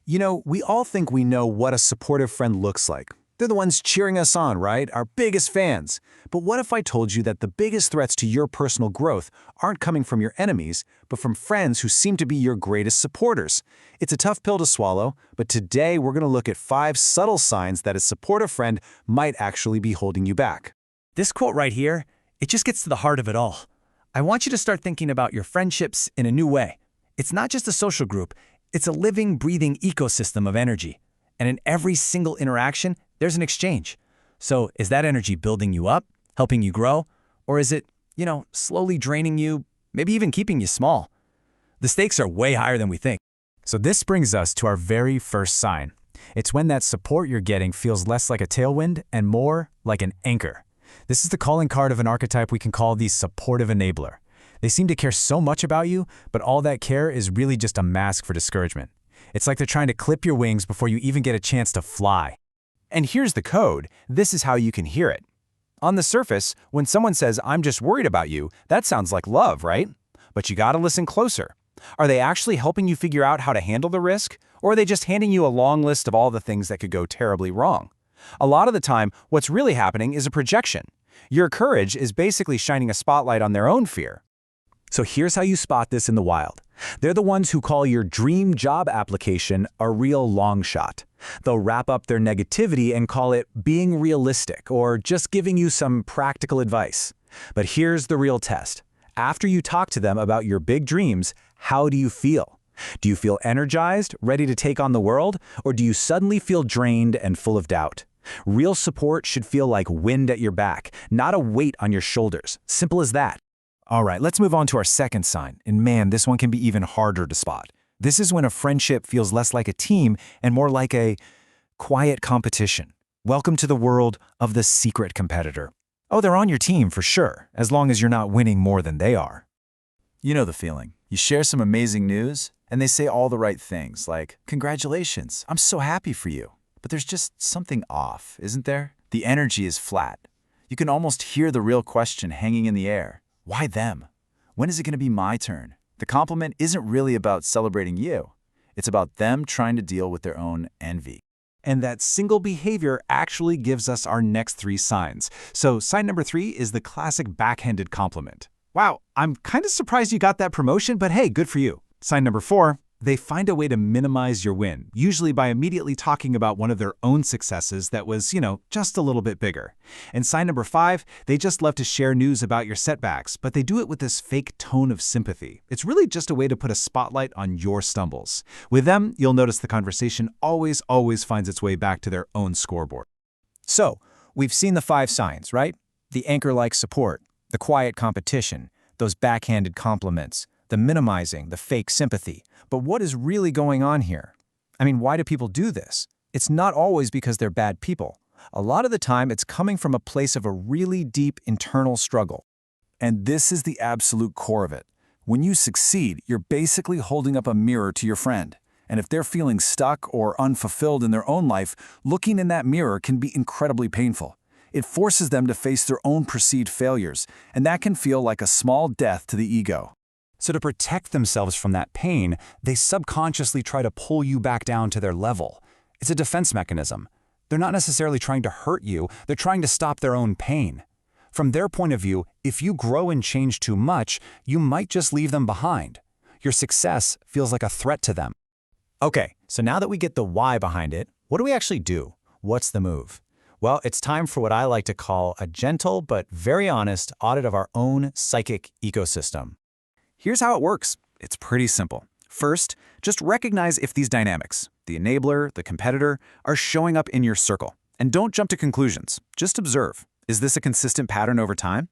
You know, we all think we know what a supportive friend looks like. They're the ones cheering us on, right? Our biggest fans. But what if I told you that the biggest threats to your personal growth aren't coming from your enemies, but from friends who seem to be your greatest supporters? It's a tough pill to swallow, but today we're going to look at 5 subtle signs that a supportive friend might actually be holding you back. This quote right here, it just gets to the heart of it all. I want you to start thinking about your friendships in a new way. It's not just a social group, it's a living, breathing ecosystem of energy. And in every single interaction, there's an exchange. So is that energy building you up, helping you grow? Or is it, slowly draining you, maybe even keeping you small? The stakes are way higher than we think. So this brings us to our very first sign. It's when that support you're getting feels less like a tailwind and more like an anchor. This is the calling card of an archetype we can call the supportive enabler. They seem to care so much about you, but all that care is really just a mask for discouragement. It's like they're trying to clip your wings before you even get a chance to fly. And here's the code. This is how you can hear it. On the surface, when someone says, "I'm just worried about you," that sounds like love, right? But you gotta listen closer. Are they actually helping you figure out how to handle the risk? Or are they just handing you a long list of all the things that could go terribly wrong? A lot of the time, what's really happening is a projection. Your courage is basically shining a spotlight on their own fear. So here's how you spot this in the wild. They're the ones who call your dream job application a real long shot. They'll wrap up their negativity and call it being realistic or just giving you some practical advice. But here's the real test. After you talk to them about your big dreams, how do you feel? Do you feel energized, ready to take on the world, or do you suddenly feel drained and full of doubt? Real support should feel like wind at your back, not a weight on your shoulders. Simple as that. All right, let's move on to our second sign. And man, this one can be even harder to spot. This is when a friendship feels less like a team and more like a quiet competition. Welcome to the world of the secret competitor. Oh, they're on your team for sure, as long as you're not winning more than they are. You know the feeling. You share some amazing news, and they say all the right things, like, "Congratulations, I'm so happy for you." But there's just something off, isn't there? The energy is flat. You can almost hear the real question hanging in the air. Why them? When is it going to be my turn? The compliment isn't really about celebrating you. It's about them trying to deal with their own envy. And that single behavior actually gives us our next 3 signs. So sign number 3 is the classic backhanded compliment. Wow, I'm kind of surprised you got that promotion, but hey, good for you. Sign number 4, they find a way to minimize your win, usually by immediately talking about one of their own successes that was, just a little bit bigger. And sign number 5, they just love to share news about your setbacks, but they do it with this fake tone of sympathy. It's really just a way to put a spotlight on your stumbles. With them, you'll notice the conversation always finds its way back to their own scoreboard. So, we've seen the 5 signs, right? The anchor-like support, the quiet competition, those backhanded compliments, the minimizing, the fake sympathy. But what is really going on here? I mean, why do people do this? It's not always because they're bad people. A lot of the time, it's coming from a place of a really deep internal struggle. And this is the absolute core of it. When you succeed, you're basically holding up a mirror to your friend. And if they're feeling stuck or unfulfilled in their own life, looking in that mirror can be incredibly painful. It forces them to face their own perceived failures, and that can feel like a small death to the ego. So to protect themselves from that pain, they subconsciously try to pull you back down to their level. It's a defense mechanism. They're not necessarily trying to hurt you, they're trying to stop their own pain. From their point of view, if you grow and change too much, you might just leave them behind. Your success feels like a threat to them. Okay, so now that we get the why behind it, what do we actually do? What's the move? Well, it's time for what I like to call a gentle but very honest audit of our own psychic ecosystem. Here's how it works. It's pretty simple. First, just recognize if these dynamics, the enabler, the competitor, are showing up in your circle. And don't jump to conclusions. Just observe. Is this a consistent pattern over time?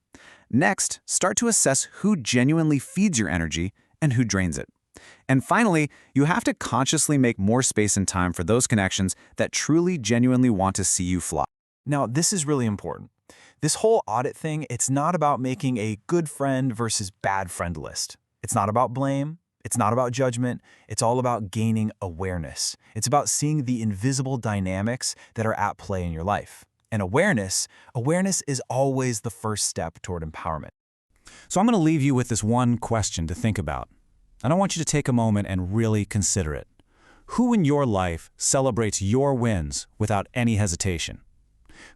Next, start to assess who genuinely feeds your energy and who drains it. And finally, you have to consciously make more space and time for those connections that truly, genuinely want to see you fly. Now, this is really important. This whole audit thing, it's not about making a good friend versus bad friend list. It's not about blame. It's not about judgment. It's all about gaining awareness. It's about seeing the invisible dynamics that are at play in your life. And awareness is always the first step toward empowerment. So I'm going to leave you with this one question to think about. And I want you to take a moment and really consider it. Who in your life celebrates your wins without any hesitation?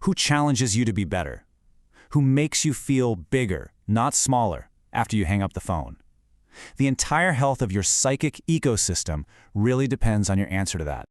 Who challenges you to be better? Who makes you feel bigger, not smaller, after you hang up the phone? The entire health of your psychic ecosystem really depends on your answer to that.